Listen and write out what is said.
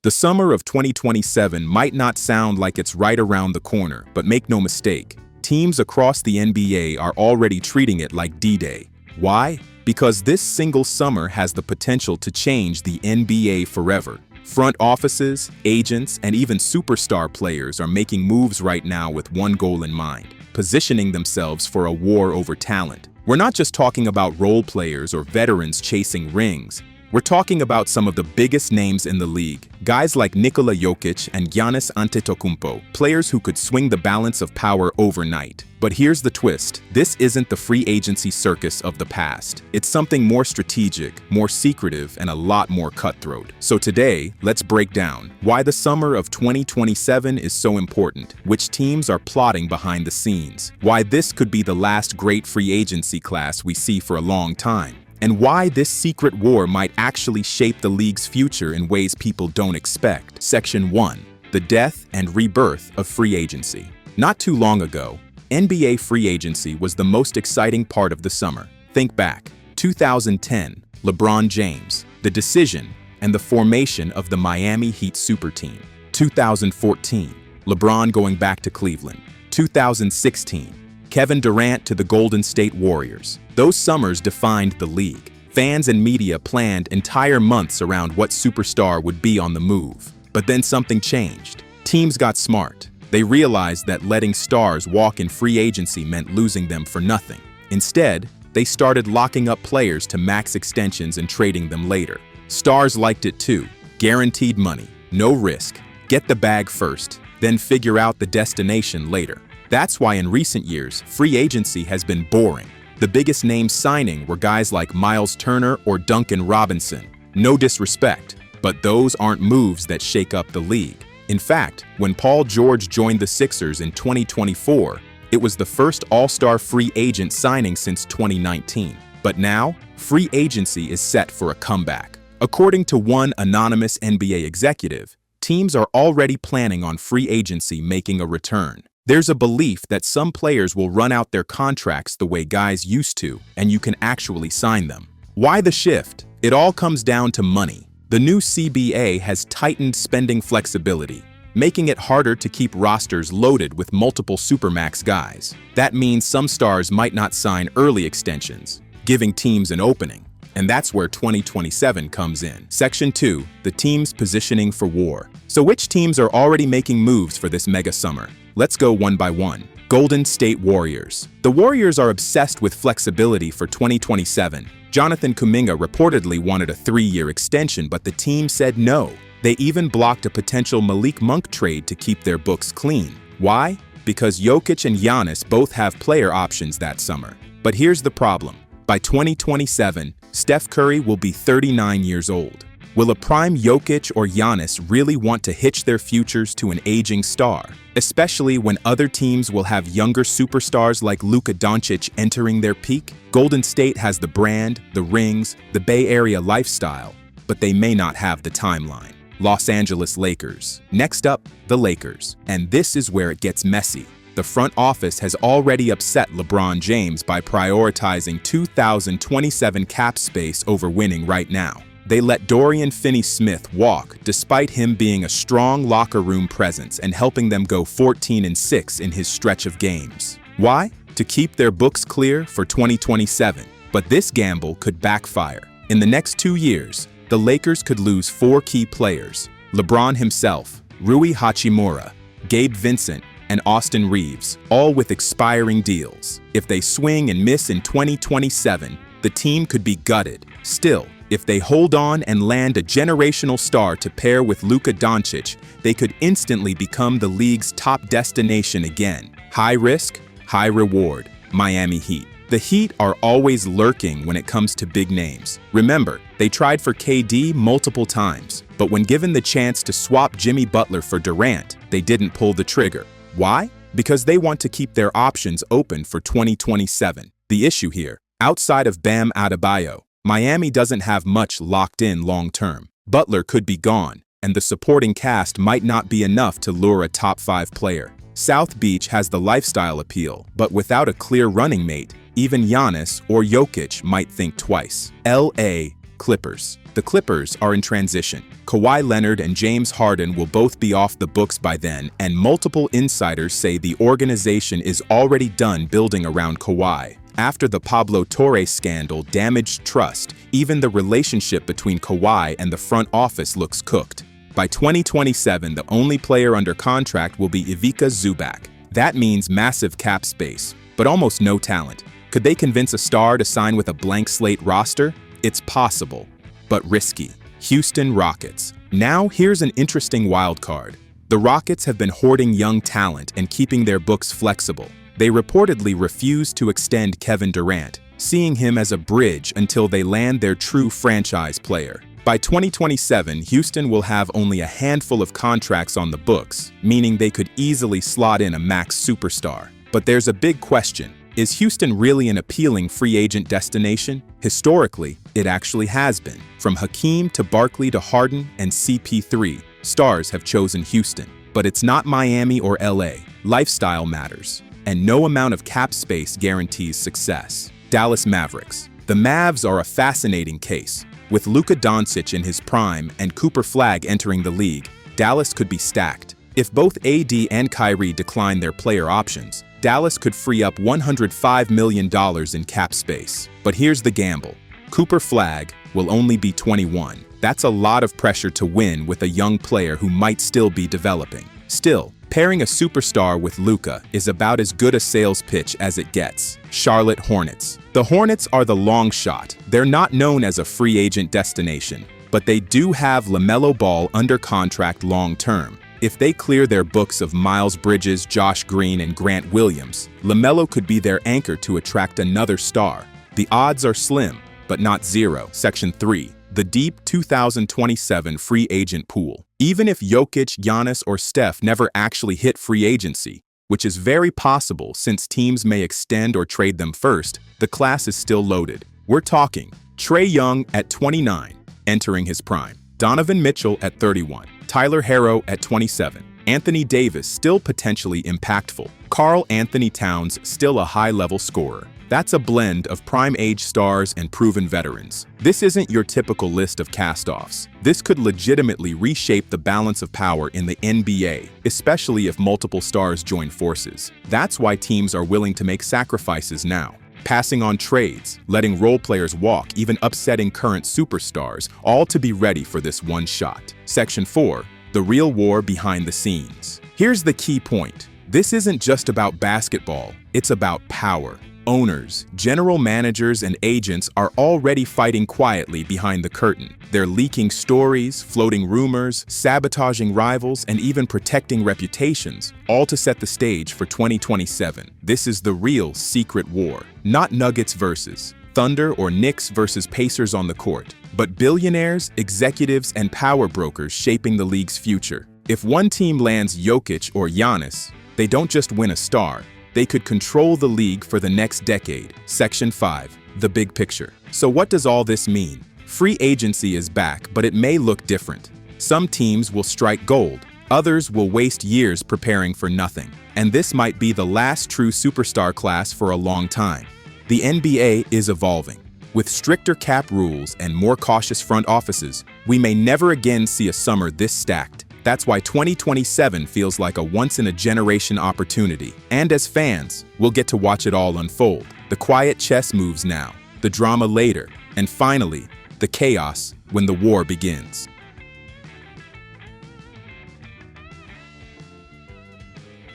The summer of 2027 might not sound like it's right around the corner, but make no mistake, teams across the NBA are already treating it like D-Day. Why? Because this single summer has the potential to change the NBA forever. Front offices, agents, and even superstar players are making moves right now with one goal in mind: positioning themselves for a war over talent. We're not just talking about role players or veterans chasing rings. We're talking about some of the biggest names in the league, guys like Nikola Jokic and Giannis Antetokounmpo, players who could swing the balance of power overnight. But here's the twist: this isn't the free agency circus of the past. It's something more strategic, more secretive, and a lot more cutthroat. So today, let's break down why the summer of 2027 is so important, which teams are plotting behind the scenes, why this could be the last great free agency class we see for a long time, and why this secret war might actually shape the league's future in ways people don't expect. Section 1. The death and rebirth of free agency. Not too long ago, NBA free agency was the most exciting part of the summer. Think back. 2010, LeBron James, the decision and the formation of the Miami Heat super team. 2014, LeBron going back to Cleveland. 2016, Kevin Durant to the Golden State Warriors. Those summers defined the league. Fans and media planned entire months around what superstar would be on the move. But then something changed. Teams got smart. They realized that letting stars walk in free agency meant losing them for nothing. Instead, they started locking up players to max extensions and trading them later. Stars liked it too. Guaranteed money, no risk. Get the bag first, then figure out the destination later. That's why in recent years, free agency has been boring. The biggest names signing were guys like Miles Turner or Duncan Robinson. No disrespect, but those aren't moves that shake up the league. In fact, when Paul George joined the Sixers in 2024, it was the first all-star free agent signing since 2019. But now, free agency is set for a comeback. According to one anonymous NBA executive, teams are already planning on free agency making a return. There's a belief that some players will run out their contracts the way guys used to, and you can actually sign them. Why the shift? It all comes down to money. The new CBA has tightened spending flexibility, making it harder to keep rosters loaded with multiple supermax guys. That means some stars might not sign early extensions, giving teams an opening. And that's where 2027 comes in. Section 2. The teams positioning for war. So which teams are already making moves for this mega summer? Let's go one by one. Golden State Warriors. The Warriors are obsessed with flexibility for 2027. Jonathan Kuminga reportedly wanted a 3-year extension, but the team said no. They even blocked a potential Malik Monk trade to keep their books clean. Why? Because Jokic and Giannis both have player options that summer. But here's the problem. By 2027, Steph Curry will be 39 years old. Will a prime Jokic or Giannis really want to hitch their futures to an aging star? Especially when other teams will have younger superstars like Luka Doncic entering their peak? Golden State has the brand, the rings, the Bay Area lifestyle, but they may not have the timeline. Los Angeles Lakers. Next up, the Lakers. And this is where it gets messy. The front office has already upset LeBron James by prioritizing 2027 cap space over winning right now. They let Dorian Finney-Smith walk despite him being a strong locker room presence and helping them go 14-6 in his stretch of games. Why? To keep their books clear for 2027. But this gamble could backfire. In the next 2 years, the Lakers could lose 4 key players: LeBron himself, Rui Hachimura, Gabe Vincent, and Austin Reeves, all with expiring deals. If they swing and miss in 2027, the team could be gutted. Still, if they hold on and land a generational star to pair with Luka Doncic, they could instantly become the league's top destination again. High risk, high reward. Miami Heat. The Heat are always lurking when it comes to big names. Remember, they tried for KD multiple times, but when given the chance to swap Jimmy Butler for Durant, they didn't pull the trigger. Why? Because they want to keep their options open for 2027. The issue here, outside of Bam Adebayo, Miami doesn't have much locked in long-term. Butler could be gone, and the supporting cast might not be enough to lure a top 5 player. South Beach has the lifestyle appeal, but without a clear running mate, even Giannis or Jokic might think twice. LA Clippers. The Clippers are in transition. Kawhi Leonard and James Harden will both be off the books by then, and multiple insiders say the organization is already done building around Kawhi. After the Pablo Torre scandal damaged trust, even the relationship between Kawhi and the front office looks cooked. By 2027, the only player under contract will be Ivica Zubac. That means massive cap space, but almost no talent. Could they convince a star to sign with a blank slate roster? It's possible, but risky. Houston Rockets. Now here's an interesting wild card. The Rockets have been hoarding young talent and keeping their books flexible. They reportedly refuse to extend Kevin Durant, seeing him as a bridge until they land their true franchise player. By 2027, Houston will have only a handful of contracts on the books, meaning they could easily slot in a max superstar. But there's a big question. Is Houston really an appealing free agent destination? Historically, it actually has been. From Hakeem to Barkley to Harden and CP3, stars have chosen Houston. But it's not Miami or LA. Lifestyle matters, and no amount of cap space guarantees success. Dallas Mavericks. The Mavs are a fascinating case. With Luka Doncic in his prime and Cooper Flagg entering the league, Dallas could be stacked. If both AD and Kyrie decline their player options, Dallas could free up $105 million in cap space. But here's the gamble. Cooper Flagg will only be 21. That's a lot of pressure to win with a young player who might still be developing. Still, pairing a superstar with Luka is about as good a sales pitch as it gets. Charlotte Hornets. The Hornets are the long shot. They're not known as a free agent destination, but they do have LaMelo Ball under contract long-term. If they clear their books of Miles Bridges, Josh Green, and Grant Williams, LaMelo could be their anchor to attract another star. The odds are slim, but not zero. Section 3. The deep 2027 free agent pool. Even if Jokic, Giannis, or Steph never actually hit free agency, which is very possible since teams may extend or trade them first, the class is still loaded. We're talking Trae Young at 29, entering his prime. Donovan Mitchell at 31. Tyler Herro at 27. Anthony Davis still potentially impactful. Karl Anthony Towns still a high-level scorer. That's a blend of prime-age stars and proven veterans. This isn't your typical list of cast-offs. This could legitimately reshape the balance of power in the NBA, especially if multiple stars join forces. That's why teams are willing to make sacrifices now. Passing on trades, letting role players walk, even upsetting current superstars, all to be ready for this one shot. Section 4. The real war behind the scenes. Here's the key point. This isn't just about basketball, it's about power. Owners, general managers, and agents are already fighting quietly behind the curtain. They're leaking stories, floating rumors, sabotaging rivals, and even protecting reputations, all to set the stage for 2027. This is the real secret war. Not Nuggets versus Thunder or Knicks versus Pacers on the court, but billionaires, executives, and power brokers shaping the league's future. If one team lands Jokic or Giannis, they don't just win a star, they could control the league for the next decade. Section 5. The big picture. So what does all this mean? Free agency is back, but it may look different. Some teams will strike gold. Others will waste years preparing for nothing. And this might be the last true superstar class for a long time. The NBA is evolving. With stricter cap rules and more cautious front offices, we may never again see a summer this stacked. That's why 2027 feels like a once-in-a-generation opportunity. And as fans, we'll get to watch it all unfold. The quiet chess moves now, the drama later, and finally, the chaos when the war begins.